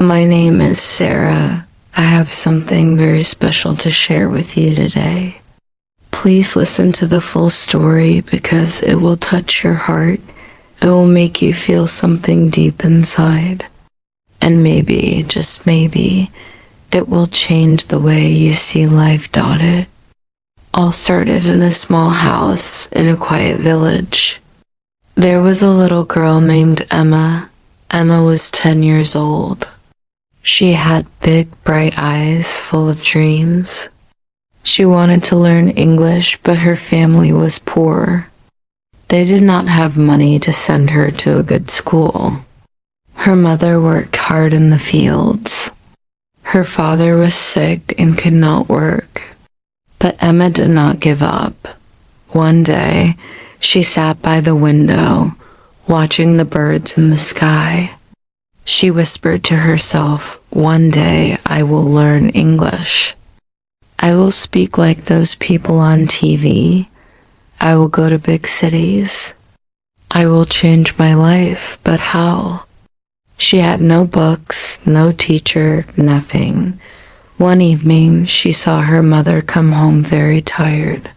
My name is Sarah. I have something very special to share with you today. Please listen to the full story because it will touch your heart. It will make you feel something deep inside. And maybe, just maybe, it will change the way you see life. It all started in a small house in a quiet village. There was a little girl named Emma. Emma was 10 years old. She had big, bright eyes full of dreams. She wanted to learn English, but her family was poor. They did not have money to send her to a good school. Her mother worked hard in the fields. Her father was sick and could not work. But Emma did not give up. One day, she sat by the window, watching the birds in the sky. She whispered to herself, "One day I will learn English. I will speak like those people on TV. I will go to big cities. I will change my life, but how?" She had no books, no teacher, nothing. One evening, she saw her mother come home very tired.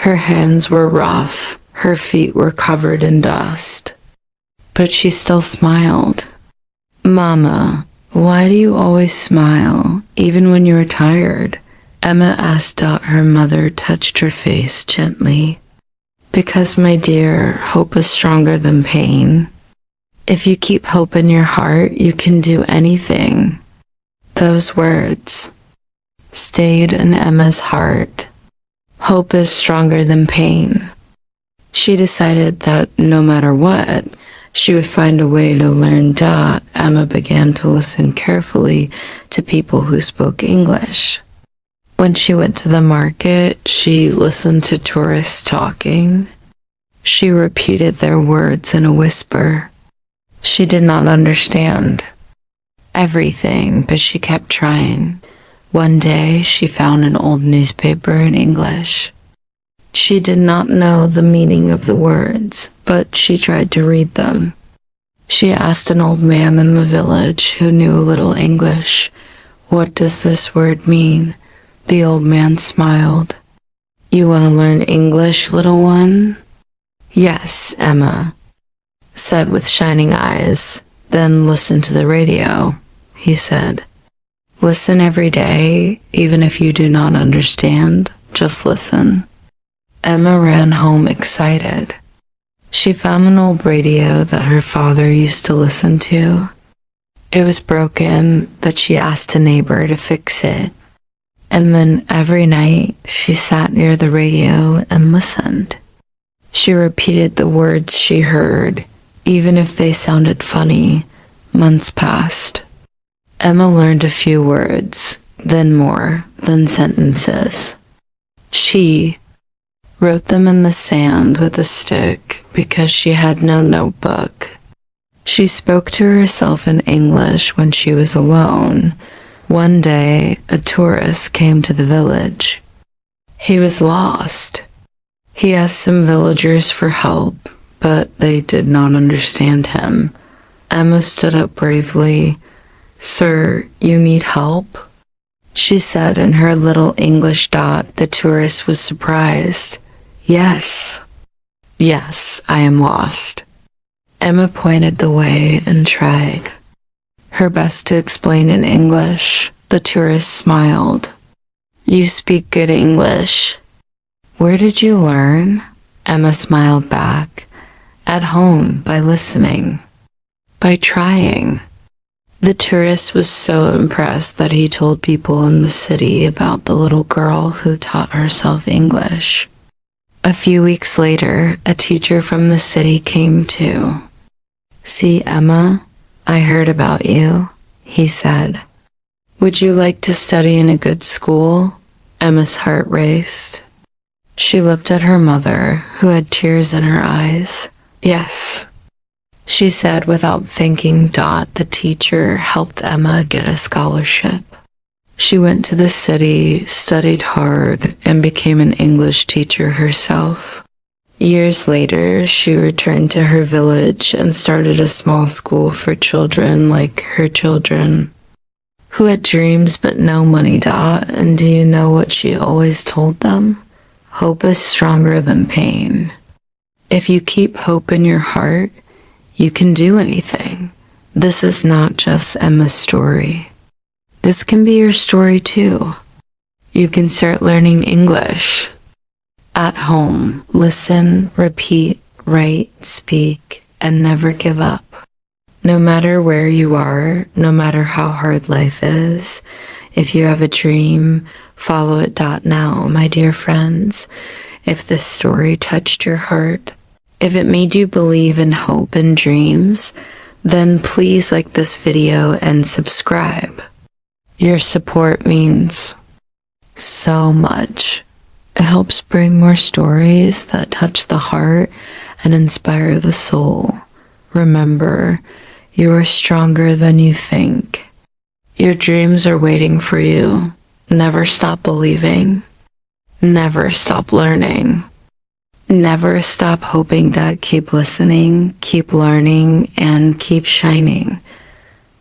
Her hands were rough, her feet were covered in dust. But she still smiled. "Mama, why do you always smile, even when you are tired?" Emma asked. Her mother touched her face gently. "Because, my dear, hope is stronger than pain. If you keep hope in your heart, you can do anything." Those words stayed in Emma's heart. Hope is stronger than pain. She decided that no matter what, she would find a way to learn. Emma began to listen carefully to people who spoke English. When she went to the market, she listened to tourists talking. She repeated their words in a whisper. She did not understand everything, but she kept trying. One day, she found an old newspaper in English. She did not know the meaning of the words, but she tried to read them. She asked an old man in the village who knew a little English, "What does this word mean?" The old man smiled. "You want to learn English, little one?" "Yes," Emma said with shining eyes. "Then listen to the radio," he said. "Listen every day, even if you do not understand. Just listen." Emma ran home excited. She found an old radio that her father used to listen to. It was broken, but she asked a neighbor to fix it. And then every night, she sat near the radio and listened. She repeated the words she heard, even if they sounded funny. Months passed. Emma learned a few words, then more, then sentences. She wrote them in the sand with a stick because she had no notebook. She spoke to herself in English when she was alone. One day, a tourist came to the village. He was lost. He asked some villagers for help, but they did not understand him. Emma stood up bravely. "Sir, you need help?" she said in her little English. The tourist was surprised. Yes, I am lost." Emma pointed the way and tried her best to explain in English. The tourist smiled. "You speak good English. Where did you learn?" Emma smiled back. "At home, by listening, by trying." The tourist was so impressed that he told people in the city about the little girl who taught herself English. A few weeks later, a teacher from the city came too. "See, Emma, I heard about you," he said. "Would you like to study in a good school?" Emma's heart raced. She looked at her mother, who had tears in her eyes. "Yes," she said without thinking. The teacher helped Emma get a scholarship. She went to the city, studied hard, and became an English teacher herself. Years later, she returned to her village and started a small school for children like her children. who had dreams but no money. And do you know what she always told them? Hope is stronger than pain. If you keep hope in your heart, you can do anything. This is not just Emma's story. This can be your story too. You can start learning English. At home, listen, repeat, write, speak, and never give up. No matter where you are, no matter how hard life is, if you have a dream, follow it. Now, my dear friends, if this story touched your heart, if it made you believe in hope and dreams, then please like this video and subscribe. Your support means so much. It helps bring more stories that touch the heart and inspire the soul. Remember, you are stronger than you think. Your dreams are waiting for you. Never stop believing. Never stop learning. Never stop hoping. Keep listening, keep learning, and keep shining.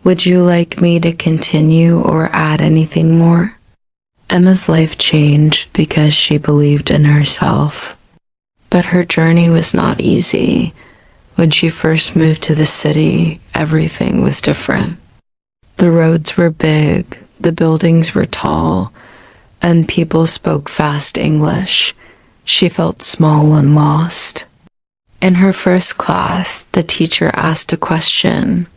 Would you like me to continue or add anything more? Emma's life changed because she believed in herself. But her journey was not easy. When she first moved to the city, everything was different. The roads were big, the buildings were tall, and people spoke fast English. She felt small and lost. In her first class, the teacher asked a question.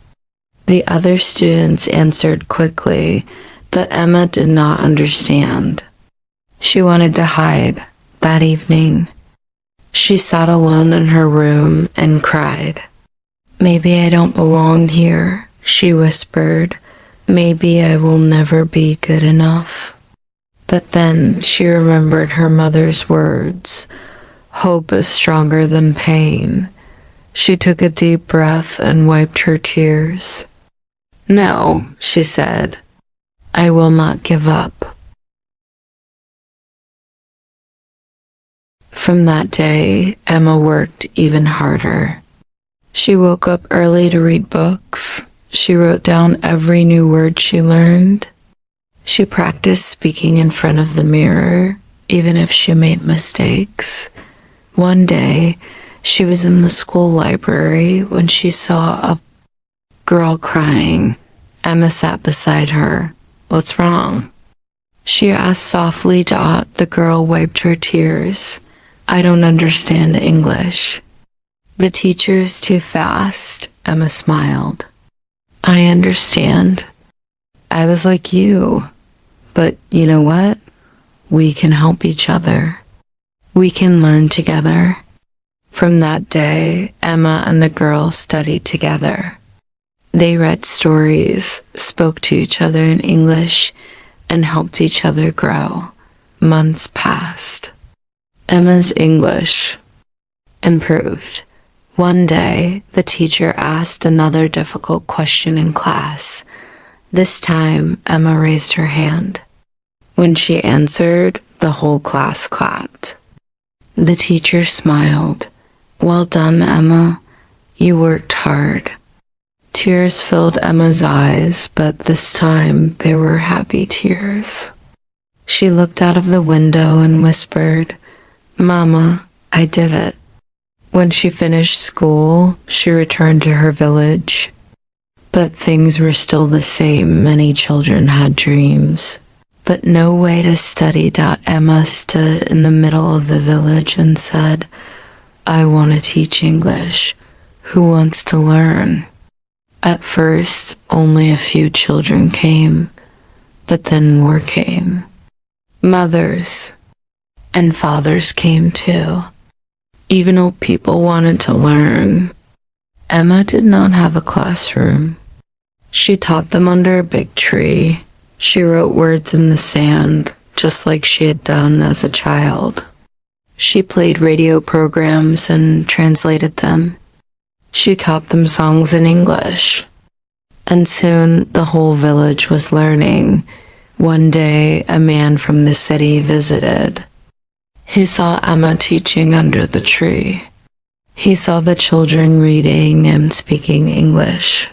The other students answered quickly, but Emma did not understand. She wanted to hide. That evening, she sat alone in her room and cried. Maybe I don't belong here, she whispered. Maybe I will never be good enough. But then she remembered her mother's words. Hope is stronger than pain. She took a deep breath and wiped her tears. No, she said, I will not give up. From that day, Emma worked even harder. She woke up early to read books. She wrote down every new word she learned. She practiced speaking in front of the mirror, even if she made mistakes. One day, she was in the school library when she saw a girl crying. Emma sat beside her. What's wrong? She asked softly. The girl wiped her tears. I don't understand English. The teacher is too fast. Emma smiled. I understand. I was like you. But you know what? We can help each other. We can learn together. From that day, Emma and the girl studied together. They read stories, spoke to each other in English, and helped each other grow. Months passed. Emma's English improved. One day, the teacher asked another difficult question in class. This time, Emma raised her hand. When she answered, the whole class clapped. The teacher smiled. Well done, Emma. You worked hard. Tears filled Emma's eyes, but this time they were happy tears. She looked out of the window and whispered, Mama, I did it. When she finished school, she returned to her village. But things were still the same. Many children had dreams, but no way to study. Emma stood in the middle of the village and said, I want to teach English. Who wants to learn? At first, only a few children came, but then more came. Mothers and fathers came too. Even old people wanted to learn. Emma did not have a classroom. She taught them under a big tree. She wrote words in the sand, just like she had done as a child. She played radio programs and translated them. She taught them songs in English. And soon the whole village was learning. One day, a man from the city visited. He saw Emma teaching under the tree. He saw the children reading and speaking English.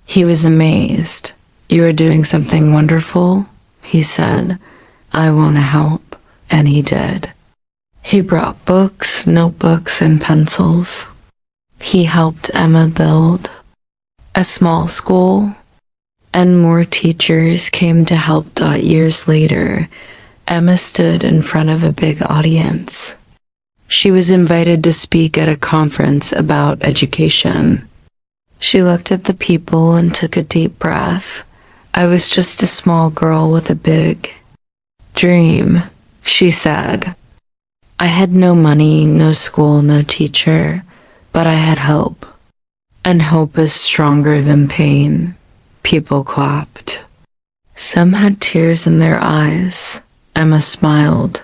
He was amazed. "You are doing something wonderful," he said. "I want to help." And he did. He brought books, notebooks, and pencils. He helped Emma build a small school, and more teachers came to help. Years later, Emma stood in front of a big audience. She was invited to speak at a conference about education. She looked at the people and took a deep breath. "I was just a small girl with a big dream," she said. "I had no money, no school, no teacher, but I had hope. And hope is stronger than pain." People clapped. Some had tears in their eyes. Emma smiled.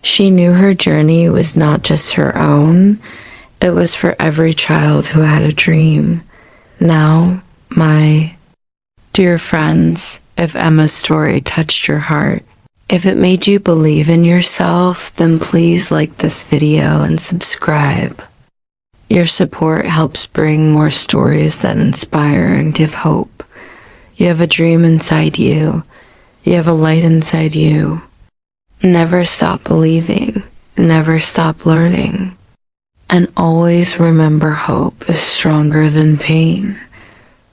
She knew her journey was not just her own. It was for every child who had a dream. Now, my dear friends, if Emma's story touched your heart, if it made you believe in yourself, then please like this video and subscribe. Your support helps bring more stories that inspire and give hope. You have a dream inside you. You have a light inside you. Never stop believing. Never stop learning. And always remember, hope is stronger than pain.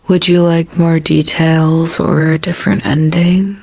Would you like more details or a different ending?